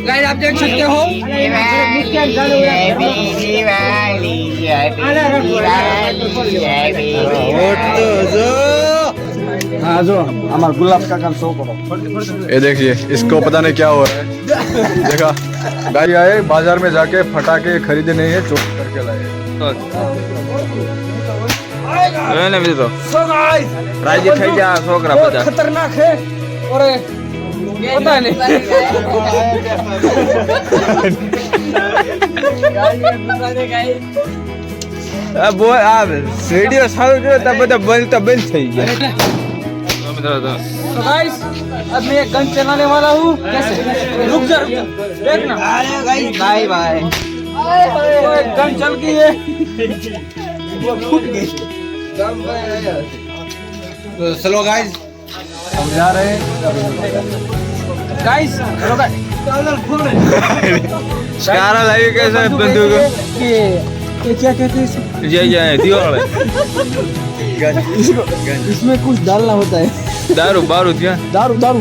Guys आप देख सकते हो हाँ जो हमारा गुलाब का काम शो करो। ये देखिए इसको पता नहीं क्या हो रहा है। देखा गाड़ी आए बाजार में जाके फटाके खरीदे नहीं है, चोरी करके लाए। राजी થઈ જા છોકરા બધા ખતરનાક है और पता नहीं अब वो आप वीडियो चालू करो तब બધા बंद થઈ ગયા। तो गाइस अब मैं एक गन चलाने वाला हूँ। कैसे रुक जा देखना। अरे गाइस बाय बाय। वो एक गन चल गई है, वो फूट गई। तो चलो गाइस हम जा रहे हैं। गाइस चलो गाइस स्कारा लाइव कैसा है बंदूक? ये क्या कहते हैं इसे? ये दीवार है। इसमें कुछ डालना होता है। दारू बारूद क्या? दारू दारू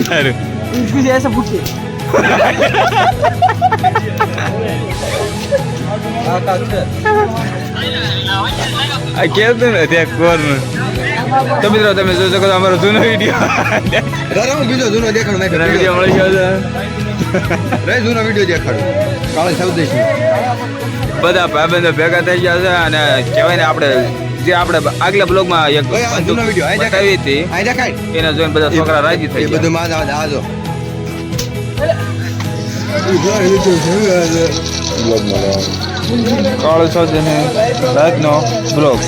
दारू इसमें ऐसा फूटे। આ કેતું નથી આ કોર તો મિત્રો તમે જોઈ શકો છો અમારો જૂનો વિડીયો બીજો જૂનો દેખાડો વિડીયો મળી ગયો છે જૂનો વિડીયો દેખાડો કાલે સૌદેશી બધા ભાઈબંધો ભેગા થઈ ગયા છે અને કહેવાય ને આપણે જે આપણે આગલા બ્લોગમાં એક જૂનો વિડીયો બતાવી હતી આ દેખાય એને જોઈને બધા છોકરા રાજી થઈ ગયા બધું માં આજો કાળો છો જેને રાતનો બ્લોગ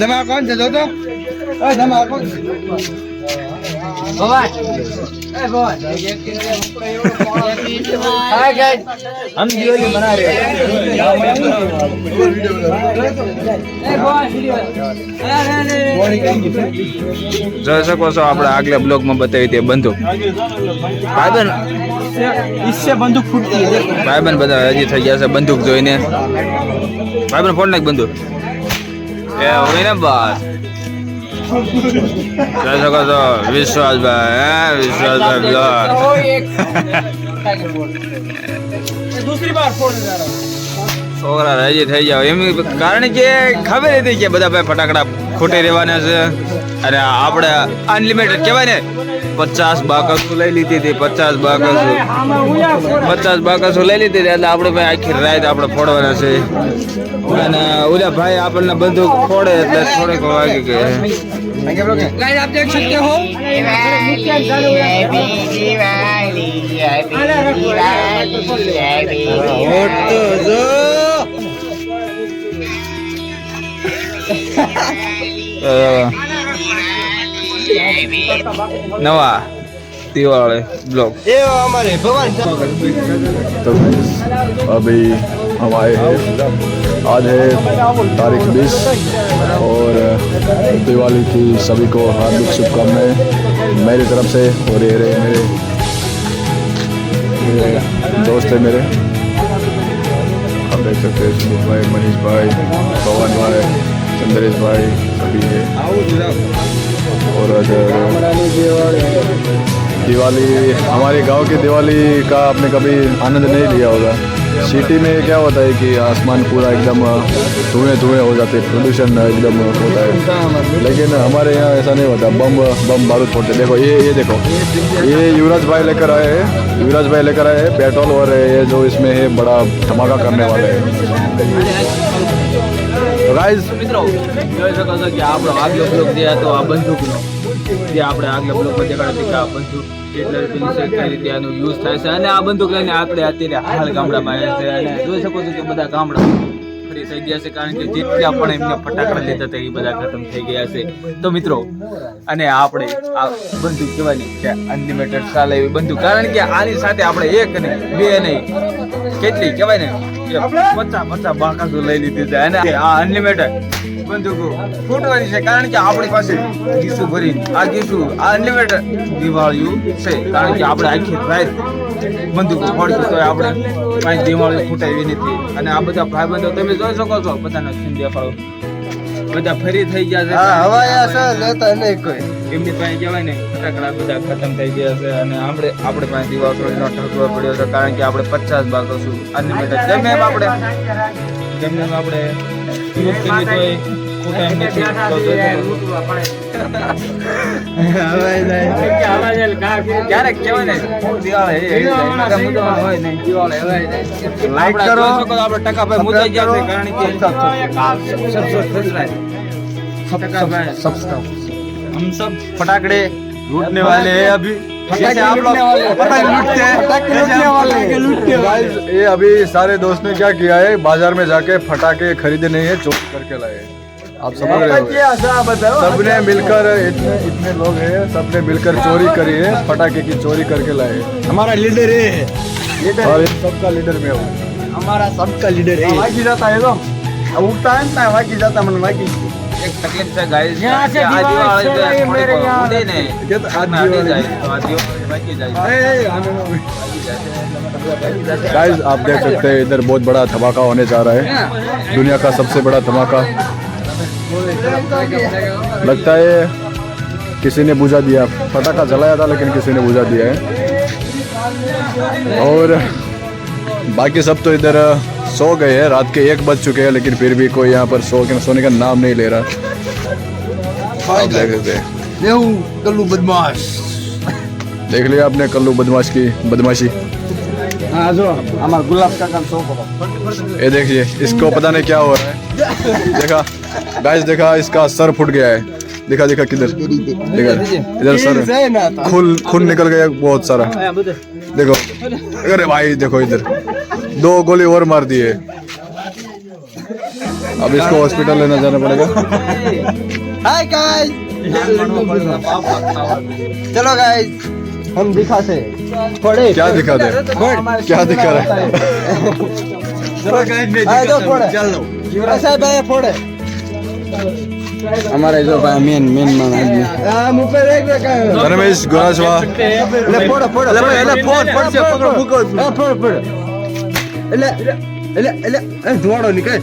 ધમા કોણ છે જો તો ધમા કોણ ભગવાન એ ભગવાન हाय गाइस हम दिवाली मना रहे हैं। જોઈ શકો છો આપણે આગલા બ્લોગમાં બતાવી તે બંદૂક ભાઈબંધ इससे बंदूक फूटती है। ભાઈબંધ બધા રાજી થઈ ગયા છે બંદૂક જોઈને। ભાઈબંધ ફોડ નાખ બંદૂક એ હોય ને બસ જોઈ શકો છો વિશ્વાસભાઈ વિશ્વાસભાઈ બ્લોગ दूसरी बार फोड़ जा रहा हूँ। છોકરા રાજી થઈ જાવ એમ કારણ કે ખબર હતી કે બધા ભાઈ ફટાકડા ખોટે રહેવાના છે અને આપણે અનલિમિટેડ કહેવાય ને 50 બાકસો લઈ લીધી હતી 50 બાકસો લઈ લીધી હતી એટલે આપણે ભાઈ આખી રાત આપણે ફોડવાના છે અને ઓલા ભાઈ આપણને બંદૂક ફોડે એટલે થોડીક વાગી ગઈ। गाइस आप देख सकते हो નવા दिवाली ब्लॉग એ અમારે ભગવાન तो अभी हम आए हैं आज है तारीख 20 और दिवाली की सभी को हार्दिक शुभकामनाएं मेरी तरफ से। और ये रहे मेरे दोस्त है मेरे, आप देख सकते हैं सुमित भाई, मनीष भाई, पवन भाई, चंद्रेश भाई सभी है। और दिवाली हमारे गांव की दिवाली का आपने कभी आनंद नहीं लिया होगा। सिटी में क्या होता है कि आसमान पूरा एकदम धुएं धुएं हो जाते, प्रदूषण एकदम होता है, लेकिन हमारे यहाँ ऐसा नहीं होता। बम बम बारूद फोड़ते। देखो ये देखो ये युवराज भाई लेकर आए हैं, युवराज भाई लेकर आए हैं पेट्रोल और ये जो इसमें है बड़ा धमाका करने वाले हैं। तो गाइस મિત્રો જોઈ શકો છો કે આપણો આગલો બ્લોગ જે હતો આ બંદૂકનો જે આપણે આગલા બ્લોગમાં દેખાડ્યું કે આ બંદૂક કેટલા રૂપિયાની છે, કઈ રીતે આનો યુઝ થાય છે અને આ બંદૂક લઈને આપણે અત્યારે હાલ ગામડામાં આવ્યા છે અને જોઈ શકો છો કે બધા ગામડા ફરી થઈ ગયા છે કારણ કે જેટલા પણ એમને ફટાકડા લેતા હતા એ બધા ખતમ થઈ ગયા છે। તો મિત્રો અને આપણે આ બંદૂક કહેવાની કે અનલિમિટેડ ચાલે એવી બંદૂક, કારણ કે આની સાથે આપણે એક નહીં બે નહીં કેટલી કહેવાય ને 50 બાકાસો લઈ લીધી છે અને આ અનલિમિટેડ બંદૂકો ફૂટવાની છે, કારણ કે આપણી પાસે ગીસું ભરી આ ગીસું આ અનલિમિટેડ દિવાળીઓ છે, કારણ કે આપણે આખી રાત બંદૂકો ફોડશું તો આપણે પાંચ દિવાળીઓ ફૂટાવી નથી. અને આ બધા ભાઈબંધો તમે જોઈ શકો છો, બધાનો સીન દેખાડો, બધા ફરી થઈ ગયા છે. હા હવાયા છે લેતા નહીં કોઈ. એમની પાસે કહેવાય ને ફટાકડા બધા ખતમ થઈ ગયા છે, અને આપણે પાસે દિવાળીનો ઠગવો પડ્યો છે, કારણ કે આપણે 50 ભાગો છું અનલિમિટેડ. ગમે એમ આપણે યુઝ કરીએ તોય ખોટા એમ નથી. તો ક્યારેક કહેવાય ને દિવાળી હોય ને લાઈક કરો, આપણે ટકા ભાઈ મુદાઈ ગયા છે, કારણ કે हम सब फटाकड़े लूटने वाले हैं अभी, जैसे आप लोग पतंग लूटते हैं, गाइस ये अभी सारे दोस्त ने क्या किया है, बाजार में जाके फटाके खरीदे नहीं है, चोरी करके लाए। आप समझ रहे हो, सबने मिलकर इतने लोग हैं, सबने मिलकर चोरी करी है, फटाके की चोरी करके लाए। हमारा लीडर है, और इन सबका लीडर मैं हूँ। हमारा सबका लीडर है। वागी जाता है तो उठता है ना, वागी जाता मन वागी। एक तकलीफ से गाइस आज दिवाली पे मेरे यहाँ उड़े ने क्या तो आज दिवाली तो आज दिवाली बाकी जाए। गाइस आप देख सकते हैं इधर बहुत बड़ा धमाका होने जा रहा है, दुनिया का सबसे बड़ा धमाका। लगता है किसी ने बुझा दिया, पटाखा जलाया था लेकिन किसी ने बुझा दिया है। और बाकी सब तो इधर सो गए हैं, रात के 1 बज चुके हैं, लेकिन फिर भी कोई यहाँ पर सोने का नाम नहीं ले रहा। आप देख सकते हैं, कल्लू बदमाश। देख लिया आपने कल्लू बदमाश की बदमाशी। हाँ जो हमारा गुलाब का काम सो करो। ये देखिए इसको पता नहीं क्या हो रहा है, देखा गाइस, देखा इसका सर फूट गया है, देखा देखा किधर, देखा इधर सर खून निकल गया बहुत सारा, देखो। अरे भाई देखो इधर 2 गोली और मार दिए। अब इसको हॉस्पिटल लेना जाना पड़ेगा। हाय गाइस, चलो गाइस हम दिखाते फोड़े। क्या दिखा दे, क्या दिखा रहा है? चलो गाइस चलो ऐसा भाई फोड़े। हमारा जो भाई मेन मान आदमी हम ऊपर एक धर्मेश गोरासवा, ले फोड़ो फोड़ो ले फोड़ से पकड़ो मुको फोड़ फोड़ ले ले ले धोड़ो निकल।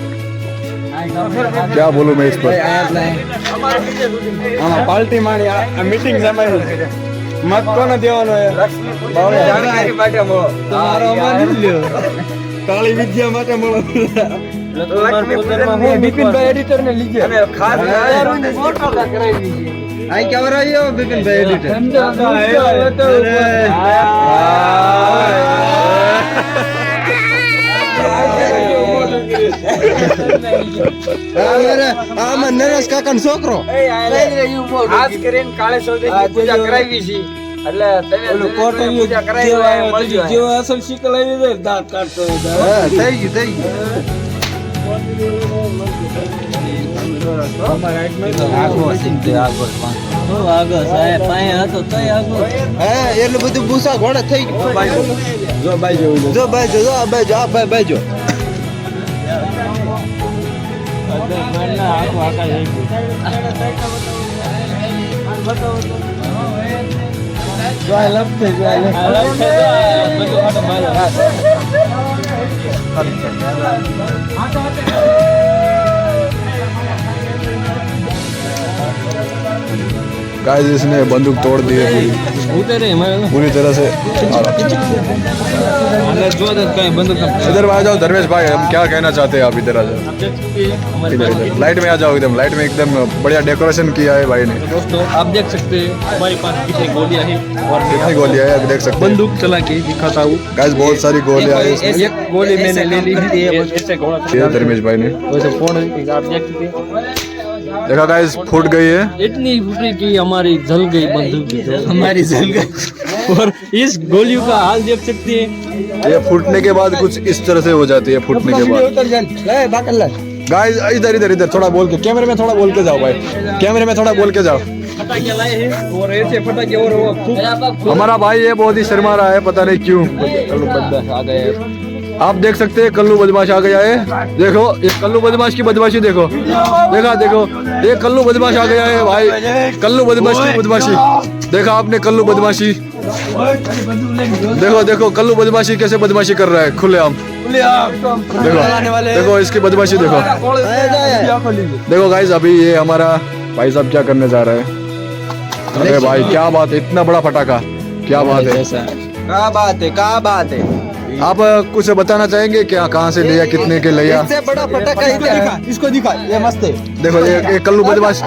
क्या बोलूं मैं इस पर? પાર્ટી મારી આ મીટિંગ જમાઈ મત કોને દેવાનો હે જાણકારી માટે મળો તમારો અમાર લ્યો કાળી વિદ્યા માટે મળો બિપિનભાઈ એડિટર ને લીજે અને ખાસ ફોટો કરાવી દીજે આઈ કેવો રહ્યો બિપિનભાઈ એડિટર આમાં નરેશ કાકા નો છોકરો ખાસ કરીને કાળે સૌદેશની પૂજા કરાવી છે, એટલે તમે પૂજા કરાવી જેવો અસલ શીકલ આવી જાય દાંત કાઢતો થઈ ગયું એટલું બધું ભૂસા ઘોડે થઈ ગયું. જો બાઈ જો આ બાઈ જો गाइस इसने बंदूक तोड़ दी है पूरी तरह से। इधर आ जाओ धर्मेश भाई, हम क्या कहना चाहते हैं आप? इधर आ जाओ, इधर लाइट में आ जाओ, एकदम लाइट में एकदम बढ़िया डेकोरेशन किया है भाई ने। दोस्तों आप देख सकते हैं हमारे पास कितनी गोलियां हैं और कितनी गोलियां है आप देख सकते हैं। बंदूक चला के दिखाता हूँ। गाइस बहुत सारी गोलियां है इसमें। एक गोली मैंने ले ली थी, ऐसे गोला ये धर्मेश भाई ने वैसे फोन आप देख सकते हैं। देखा गाइस फूट गई है, इतनी फूटी कि हमारी जल गई बंदूक, हमारी जल गई। और इस गोलियों का हाल देख सकते हैं, ये फूटने के बाद कुछ इस तरह से हो जाती है फूटने के बाद। गाइस इधर इधर इधर थोड़ा बोल के, कैमरे में थोड़ा बोल के जाओ भाई, कैमरे में थोड़ा बोल के जाओ। फटाके लाए हैं और ऐसे फटाके और हमारा भाई ये बहुत ही शर्मा रहा है, पता नहीं क्यों। आ गए आप देख सकते हैं कल्लू बदमाश आ गया है। देखो ये कल्लू बदमाश की बदमाशी देखो, देखो ये कल्लू बदमाश आ गया है भाई, कल्लू बदमाश की बदमाशी देखा आपने, कल्लू बदमाशी देखो कल्लू बदमाशी कैसे बदमाशी कर रहा है खुलेआम। देखो इसकी बदमाशी देखो गाइस। अभी ये हमारा भाई साहब क्या करने जा रहा है। अरे भाई क्या बात है, इतना बड़ा पटाखा, क्या बात है, क्या बात है। आप कुछ बताना चाहेंगे क्या, कहाँ से लिया, कितने के लिया? इससे बड़ा पटाखा इसको दिखा, ये मस्त है। देखो ये कल्लू बदमाश,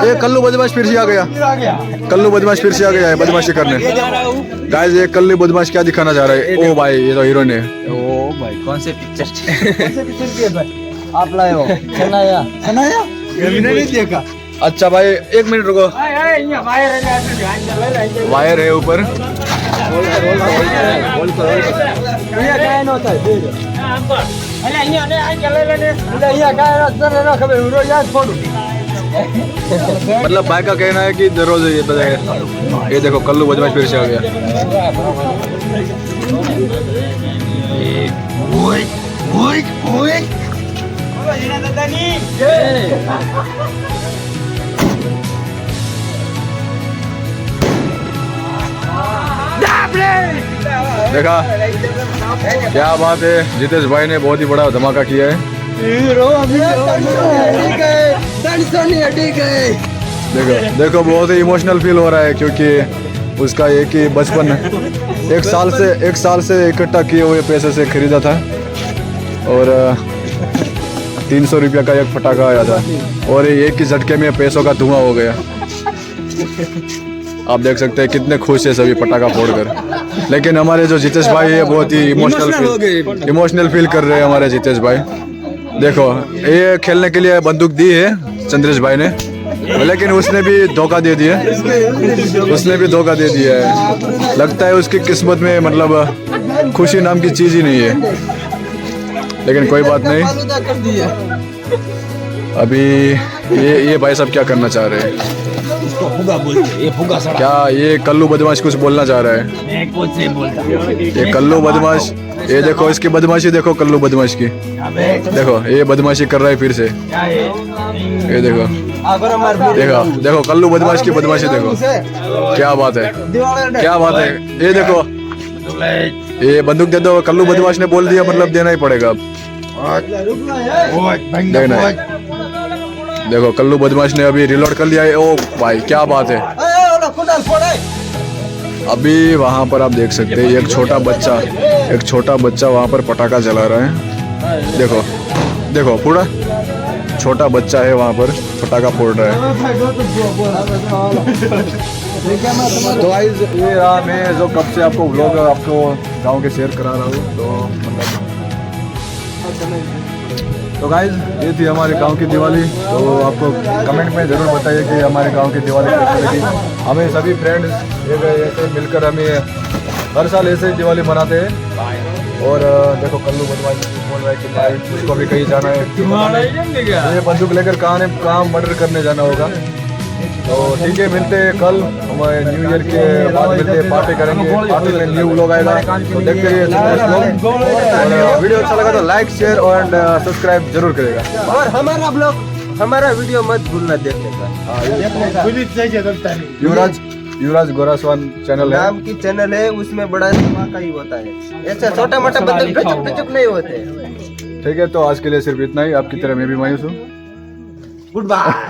ये कल्लू बदमाश फिर से आ गया, कल्लू बदमाश फिर से आ गया है बदमाशी करने। गाइस ये कल्लू बदमाश क्या दिखाना चाह रहा है? ओ भाई ये तो हीरोइन है। ओ भाई कौन से पिक्चर आप लाए हो? सनाया नहीं देखा। अच्छा भाई एक मिनट रुको, वायर है ऊपर। मतलब भाई का कहना है कि रोज ये देखो कल्लू बदमाश फिर से आ गया। देखा क्या बात है, जितेश भाई ने बहुत ही बड़ा धमाका किया है। देखो बहुत ही इमोशनल फील हो रहा है, क्योंकि उसका एक ही बचपन एक साल से इकट्ठा किए हुए पैसे से खरीदा था, और 300 रुपया का एक पटाखा आया था, और एक ही झटके में पैसों का धुआं हो गया। आप देख सकते हैं कितने खुश है सभी पटाखा फोड़कर। लेकिन हमारे जो जितेश भाई है बहुत ही इमोशनल फील कर रहे हैं हमारे जितेश भाई। देखो ये खेलने के लिए बंदूक दी है चंद्रेश भाई ने, लेकिन उसने भी धोखा दे दिया, है। लगता है उसकी किस्मत में मतलब खुशी नाम की चीज ही नहीं है, लेकिन कोई बात नहीं। अभी ये भाई साहब क्या करना चाह रहे हैं? क्या ये कल्लू बदमाश कुछ बोलना चाह रहा है? ये कल्लू बदमाश, ये देखो इसकी बदमाशी देखो, कल्लू बदमाश की देखो, ये बदमाशी कर रहा है फिर से। ये देखो कल्लू बदमाश की बदमाशी देखो, क्या बात है, क्या बात है। ये देखो ये बंदूक दे दो, कल्लू बदमाश ने बोल दिया मतलब देना ही पड़ेगा अब, देना है। देखो कल्लू बदमाश ने अभी रिलोड कर लिया है। ओ भाई क्या बात है। अभी वहाँ पर आप देख सकते हैं एक छोटा बच्चा वहाँ पर पटाखा जला रहा है। देखो पूरा छोटा बच्चा है वहाँ पर पटाखा फोड़ रहा है। तो गाइस ये रहा, मैं जो कब से आपको व्लॉग आपको गांव के शेयर करा रहा हूँ। तो गाइस ये थी हमारे गांव की दिवाली। तो आपको कमेंट में ज़रूर बताइए कि हमारे गांव की दिवाली कैसी लगी। हमें सभी फ्रेंड्स ऐसे मिलकर हमें हर साल ऐसे ही दिवाली मनाते हैं। और देखो कल्लू बदमाश बोल रहा है कि भाई उसको भी कहीं जाना है, ये बंदूक लेकर कहाँ मर्डर करने जाना होगा। तो ठीक है, मिलते हैं कल, हमारे न्यू ईयर के बाद मिलते हैं, पार्टी करेंगे। पार्टी में न्यू व्लॉग आएगा, तो देखते रहिए। और वीडियो अच्छा लगा तो लाइक शेयर और सब्सक्राइब जरूर करेगा। और हमारा वीडियो मत भूलना देखने का। युवराज गोरासवान चैनल है, नाम की चैनल है, उसमें बड़ा धमाका ही होता है, ऐसा छोटा मोटा बंदूक नहीं होते। ठीक है, तो आज के लिए सिर्फ इतना ही। आपकी तरह मैं भी मायूस हूँ। Good bye.